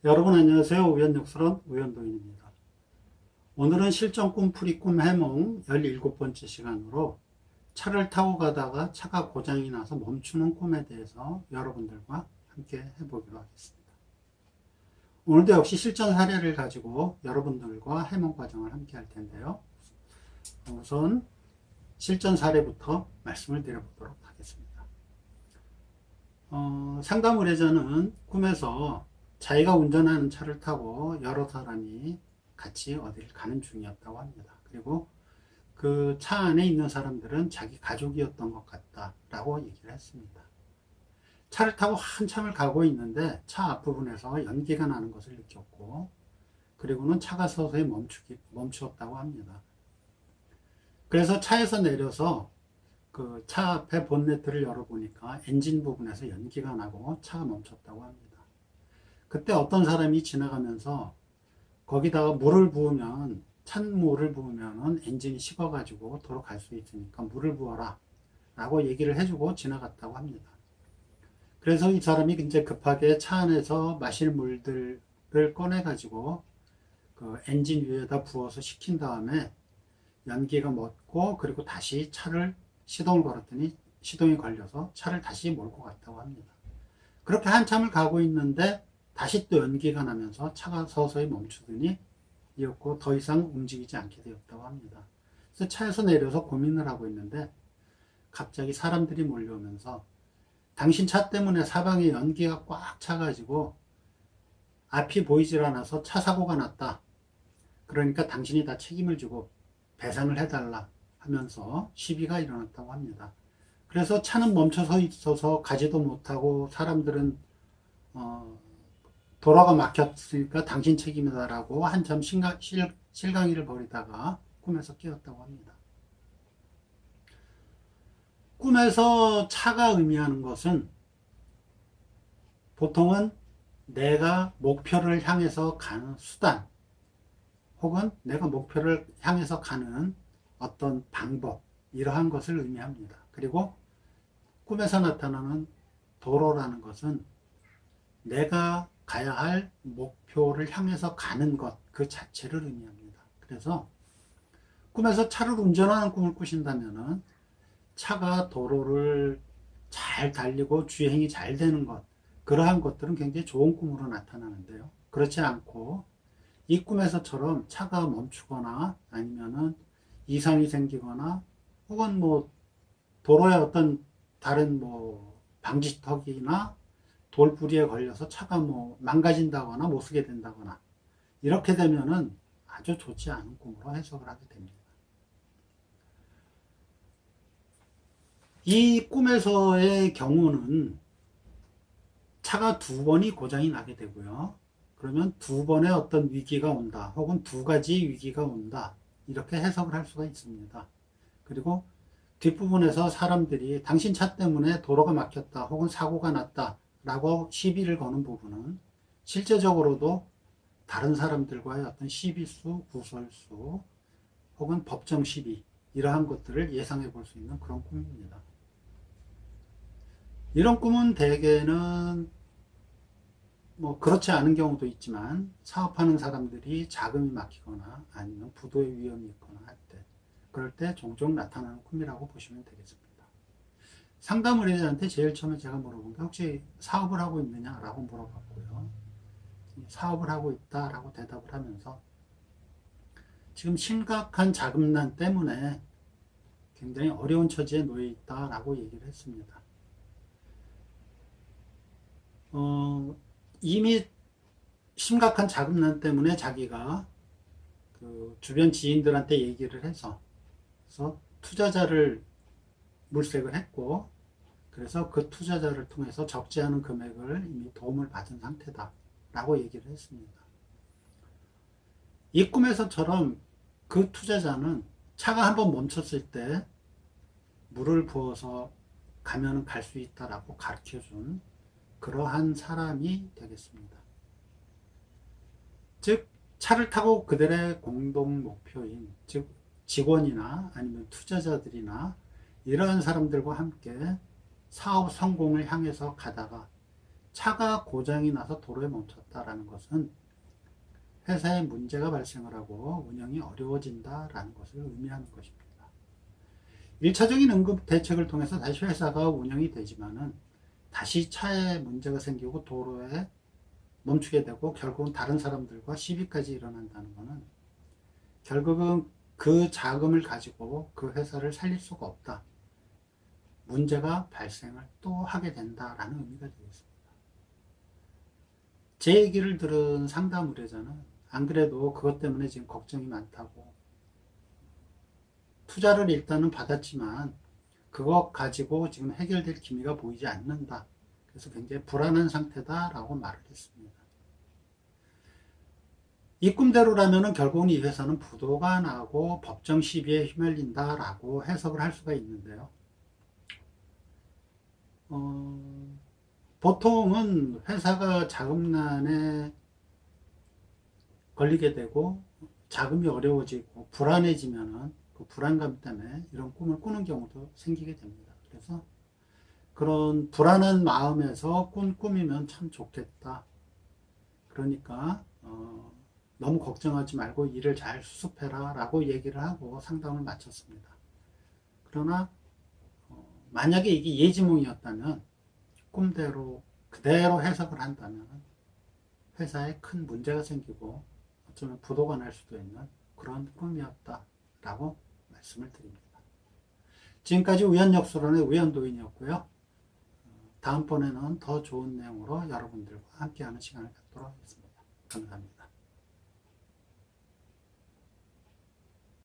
여러분 안녕하세요. 우연육설원 우연도인입니다. 오늘은 실전 꿈풀이 꿈 해몽 17번째 시간으로 차를 타고 가다가 차가 고장이 나서 멈추는 꿈에 대해서 여러분들과 함께 해보기로 하겠습니다. 오늘도 역시 실전 사례를 가지고 여러분들과 해몽 과정을 함께 할 텐데요. 우선 실전 사례부터 말씀을 드려보도록 하겠습니다. 상담 의뢰자는 꿈에서 자기가 운전하는 차를 타고 여러 사람이 같이 어딜 가는 중이었다고 합니다. 그리고 그 차 안에 있는 사람들은 자기 가족이었던 것 같다라고 얘기를 했습니다. 차를 타고 한참을 가고 있는데 차 앞부분에서 연기가 나는 것을 느꼈고, 그리고는 차가 서서히 멈추었다고 합니다. 그래서 차에서 내려서 그 차 앞에 본네트를 열어보니까 엔진 부분에서 연기가 나고 차가 멈췄다고 합니다. 그때 어떤 사람이 지나가면서 거기다가 물을 부으면, 찬물을 부으면 엔진이 식어가지고 도로 갈 수 있으니까 물을 부어라 라고 얘기를 해주고 지나갔다고 합니다. 그래서 이 사람이 이제 급하게 차 안에서 마실 물들을 꺼내가지고 그 엔진 위에다 부어서 식힌 다음에 연기가 멎고, 그리고 다시 차를 시동을 걸었더니 시동이 걸려서 차를 다시 몰고 갔다고 합니다. 그렇게 한참을 가고 있는데 다시 또 연기가 나면서 차가 서서히 멈추더니 이었고 더 이상 움직이지 않게 되었다고 합니다. 그래서 차에서 내려서 고민을 하고 있는데 갑자기 사람들이 몰려오면서 당신 차 때문에 사방에 연기가 꽉 차가지고 앞이 보이질 않아서 차 사고가 났다. 그러니까 당신이 다 책임을 지고 배상을 해달라 하면서 시비가 일어났다고 합니다. 그래서 차는 멈춰서 있어서 가지도 못하고 사람들은 도로가 막혔으니까 당신 책임이다라고 한참 실강이를 벌이다가 꿈에서 깨었다고 합니다. 꿈에서 차가 의미하는 것은 보통은 내가 목표를 향해서 가는 수단, 혹은 내가 목표를 향해서 가는 어떤 방법, 이러한 것을 의미합니다. 그리고 꿈에서 나타나는 도로라는 것은 내가 가야 할 목표를 향해서 가는 것 그 자체를 의미합니다. 그래서 꿈에서 차를 운전하는 꿈을 꾸신다면 차가 도로를 잘 달리고 주행이 잘 되는 것, 그러한 것들은 굉장히 좋은 꿈으로 나타나는데요. 그렇지 않고 이 꿈에서처럼 차가 멈추거나 아니면은 이상이 생기거나, 혹은 뭐 도로에 어떤 다른 뭐 방지턱이나 돌부리에 걸려서 차가 뭐 망가진다거나 못 쓰게 된다거나, 이렇게 되면은 아주 좋지 않은 꿈으로 해석을 하게 됩니다. 이 꿈에서의 경우는 차가 두 번이 고장이 나게 되고요. 그러면 두 번의 어떤 위기가 온다, 혹은 두 가지 위기가 온다, 이렇게 해석을 할 수가 있습니다. 그리고 뒷부분에서 사람들이 당신 차 때문에 도로가 막혔다, 혹은 사고가 났다 라고 시비를 거는 부분은 실제적으로도 다른 사람들과의 어떤 시비수, 구설수, 혹은 법정 시비, 이러한 것들을 예상해 볼 수 있는 그런 꿈입니다. 이런 꿈은 대개는 뭐 그렇지 않은 경우도 있지만, 사업하는 사람들이 자금이 막히거나 아니면 부도의 위험이 있거나 할 때, 그럴 때 종종 나타나는 꿈이라고 보시면 되겠습니다. 상담 의뢰자한테 제일 처음에 제가 물어본 게 혹시 사업을 하고 있느냐라고 물어봤고요. 사업을 하고 있다라고 대답을 하면서 지금 심각한 자금난 때문에 굉장히 어려운 처지에 놓여 있다라고 얘기를 했습니다. 이미 심각한 자금난 때문에 자기가 그 주변 지인들한테 얘기를 해서 그래서 투자자를 물색을 했고, 그래서 그 투자자를 통해서 적지 않은 금액을 이미 도움을 받은 상태다 라고 얘기를 했습니다. 이 꿈에서처럼 그 투자자는 차가 한번 멈췄을 때 물을 부어서 가면 갈 수 있다라고 가르쳐준 그러한 사람이 되겠습니다. 즉 차를 타고 그들의 공동 목표인, 즉 직원이나 아니면 투자자들이나 이러한 사람들과 함께 사업 성공을 향해서 가다가 차가 고장이 나서 도로에 멈췄다라는 것은 회사에 문제가 발생을 하고 운영이 어려워진다라는 것을 의미하는 것입니다. 1차적인 응급 대책을 통해서 다시 회사가 운영이 되지만은 다시 차에 문제가 생기고 도로에 멈추게 되고 결국은 다른 사람들과 시비까지 일어난다는 것은 결국은 그 자금을 가지고 그 회사를 살릴 수가 없다. 문제가 발생을 또 하게 된다라는 의미가 되겠습니다. 제 얘기를 들은 상담 의뢰자는 안 그래도 그것 때문에 지금 걱정이 많다고, 투자를 일단은 받았지만 그것 가지고 지금 해결될 기미가 보이지 않는다. 그래서 굉장히 불안한 상태다라고 말을 했습니다. 이 꿈대로라면 결국은 이 회사는 부도가 나고 법정 시비에 휘말린다라고 해석을 할 수가 있는데요. 보통은 회사가 자금난에 걸리게 되고 자금이 어려워지고 불안해지면은 그 불안감 때문에 이런 꿈을 꾸는 경우도 생기게 됩니다. 그래서 그런 불안한 마음에서 꾼 꿈이면 참 좋겠다. 그러니까 너무 걱정하지 말고 일을 잘 수습해라 라고 얘기를 하고 상담을 마쳤습니다. 그러나 만약에 이게 예지몽이었다면 꿈대로 그대로 해석을 한다면 회사에 큰 문제가 생기고 어쩌면 부도가 날 수도 있는 그런 꿈이었다라고 말씀을 드립니다. 지금까지 우연역설론의 우연도인이었고요. 다음번에는 더 좋은 내용으로 여러분들과 함께하는 시간을 갖도록 하겠습니다. 감사합니다.